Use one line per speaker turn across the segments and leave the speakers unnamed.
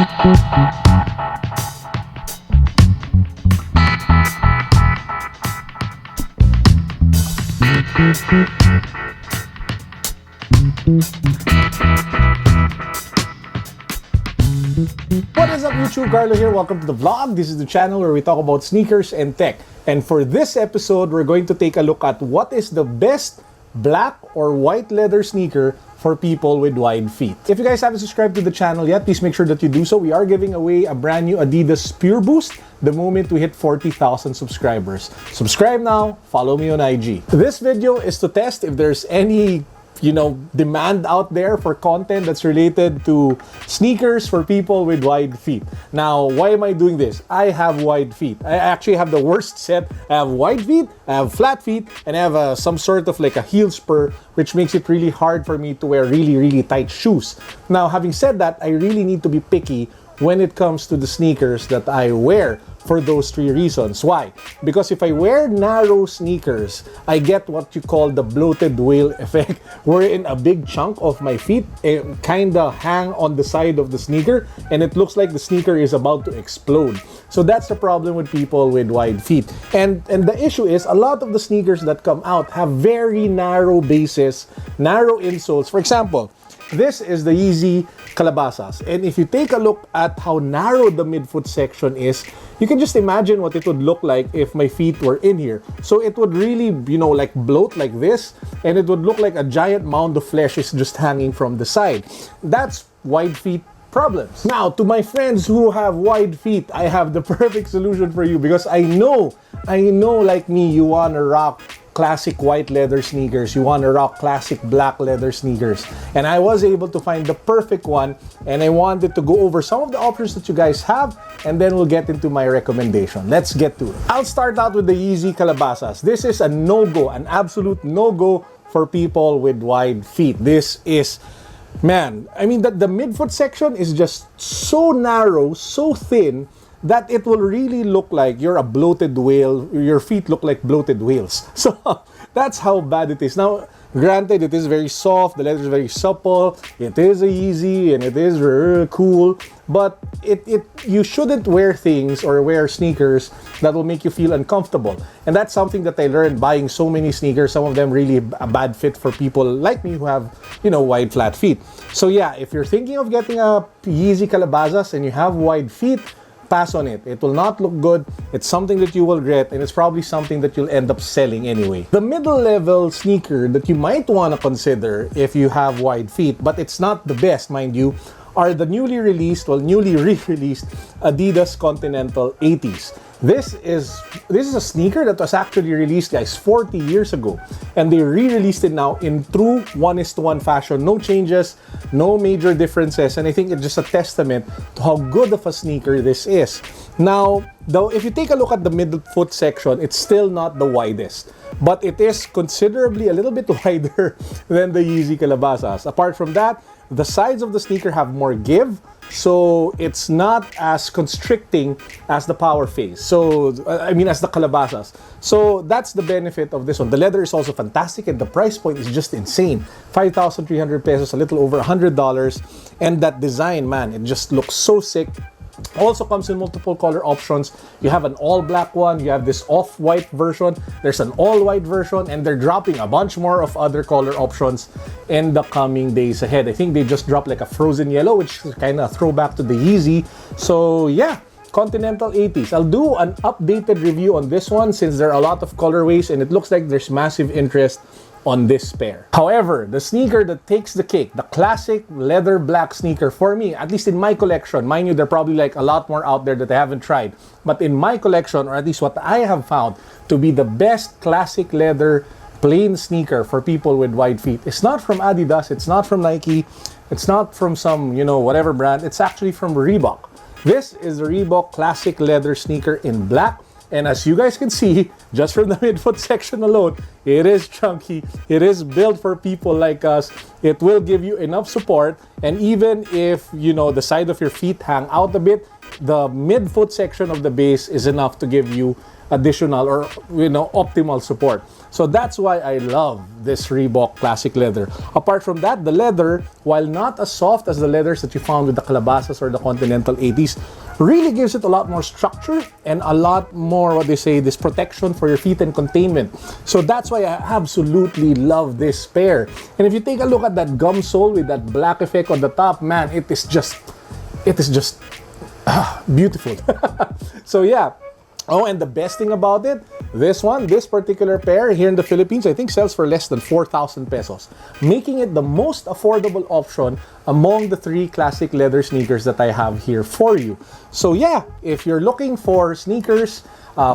What is up, YouTube? Carlo here. Welcome to the vlog. This is the channel where we talk about sneakers and tech. And for this episode, we're going to take a look at what is the best black or white leather sneaker for people with wide feet. If you guys haven't subscribed to the channel yet, please make sure that you do so. We are giving away a brand new Adidas Pure Boost the moment we hit 40,000 subscribers. Subscribe now, follow me on IG. This video is to test if there's any demand out there for content that's related to sneakers for people with wide feet. Now, why am I doing this? I have wide feet. I actually have the worst set. I have wide feet, I have flat feet, and I have some sort of like a heel spur, which makes it really hard for me to wear really tight shoes. Now, having said that, I really need to be picky when it comes to the sneakers that I wear for those three reasons. Why? Because if I wear narrow sneakers, I get what you call the bloated whale effect, wherein a big chunk of my feet kinda hang on the side of the sneaker and it looks like the sneaker is about to explode. So that's the problem with people with wide feet. And the issue is a lot of the sneakers that come out have very narrow bases, narrow insoles. For example, this is the Yeezy Calabasas. And if you take a look at how narrow the midfoot section is, you can just imagine what it would look like if my feet were in here. So it would really, like bloat like this, and it would look like a giant mound of flesh is just hanging from the side. That's wide feet problems. Now, to my friends who have wide feet, I have the perfect solution for you, because I know like me, you wanna rock classic white leather sneakers, you want to rock classic black leather sneakers, and I was able to find the perfect one, and I wanted to go over some of the options that you guys have, and then we'll get into my recommendation. Let's get to it. I'll start out with the Yeezy Calabasas. This is a no-go, an absolute no-go for people with wide feet. This is, man, I mean, the midfoot section is just so narrow, so thin, that it will really look like you're a bloated whale. Your feet look like bloated whales. So that's how bad it is. Now, granted, it is very soft, the leather is very supple, it is a Yeezy, and it is cool, but you shouldn't wear things or wear sneakers that will make you feel uncomfortable. And that's something that I learned buying so many sneakers, some of them really a bad fit for people like me who have, wide flat feet. So yeah, if you're thinking of getting a Yeezy Calabasas and you have wide feet, pass on it. It will not look good. It's something that you will regret, and it's probably something that you'll end up selling anyway. The middle level sneaker that you might want to consider if you have wide feet, but it's not the best, mind you, are the newly re-released Adidas Continental ATS. This is a sneaker that was actually released, guys, 40 years ago, and they re-released it now in true 1:1 fashion. No changes, no major differences, and I think it's just a testament to how good of a sneaker this is. Now, though, if you take a look at the middle foot section, it's still not the widest, but it is considerably a little bit wider than the Yeezy Calabasas. Apart from that, the sides of the sneaker have more give, so it's not as constricting as the Power Phase. So, as the Calabasas. So that's the benefit of this one. The leather is also fantastic, and the price point is just insane. 5,300 pesos, a little over $100. And that design, man, it just looks so sick. Also comes in multiple color options. You have an all black one, you have this off-white version, there's an all-white version, and they're dropping a bunch more of other color options in the coming days ahead. I think they just dropped like a frozen yellow, which is kind of a throwback to the Yeezy. So yeah, Continental ATS. I'll do an updated review on this one since there are a lot of colorways and it looks like there's massive interest on this pair. However, the sneaker that takes the cake, the classic leather black sneaker for me, at least in my collection, mind you, there are probably like a lot more out there that I haven't tried, but in my collection, or at least what I have found to be the best classic leather plain sneaker for people with wide feet, it's not from Adidas, it's not from Nike, it's not from some, whatever brand, it's actually from Reebok. This is the Reebok classic leather sneaker in black. And as you guys can see, just from the midfoot section alone, it is chunky. It is built for people like us. It will give you enough support. And even if, the side of your feet hang out a bit, the mid-foot section of the base is enough to give you additional or optimal support. So that's why I love this Reebok classic leather. Apart from that, the leather, while not as soft as the leathers that you found with the Calabasas or the Continental ATS, really gives it a lot more structure and a lot more, this protection for your feet and containment. So that's why I absolutely love this pair. And if you take a look at that gum sole with that black effect on the top, man, it is just beautiful. So yeah. Oh, and the best thing about it, this particular pair here in the Philippines, I think sells for less than 4,000 pesos, making it the most affordable option among the 3 classic leather sneakers that I have here for you. So yeah, if you're looking for sneakers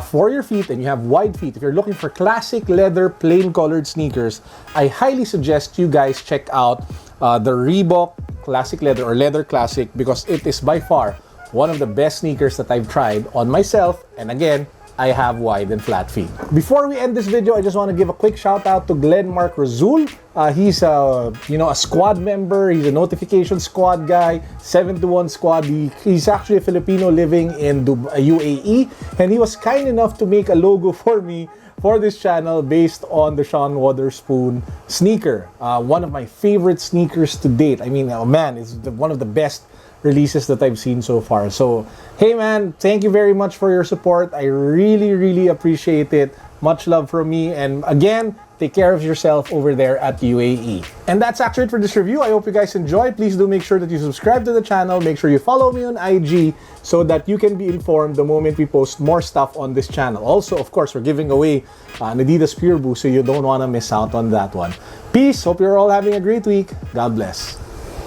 for your feet and you have wide feet, if you're looking for classic leather plain colored sneakers, I highly suggest you guys check out the Reebok Classic Leather or Leather Classic, because it is by far one of the best sneakers that I've tried on myself, and again, I have wide and flat feet. Before we end this video, I just want to give a quick shout out to Glenn Mark Razul. He's a squad member. He's a notification squad guy, 7-1 squad. He's actually a Filipino living in UAE, and he was kind enough to make a logo for me for this channel based on the Sean Wotherspoon sneaker. One of my favorite sneakers to date. I mean, man, it's one of the best releases that I've seen so far. So, hey man, thank you very much for your support. I really, really appreciate it. Much love from me. And again, take care of yourself over there at UAE. And that's actually it for this review. I hope you guys enjoy. Please do make sure that you subscribe to the channel. Make sure you follow me on IG so that you can be informed the moment we post more stuff on this channel. Also, of course, we're giving away an Adidas Pure Boost, so you don't want to miss out on that one. Peace. Hope you're all having a great week. God bless.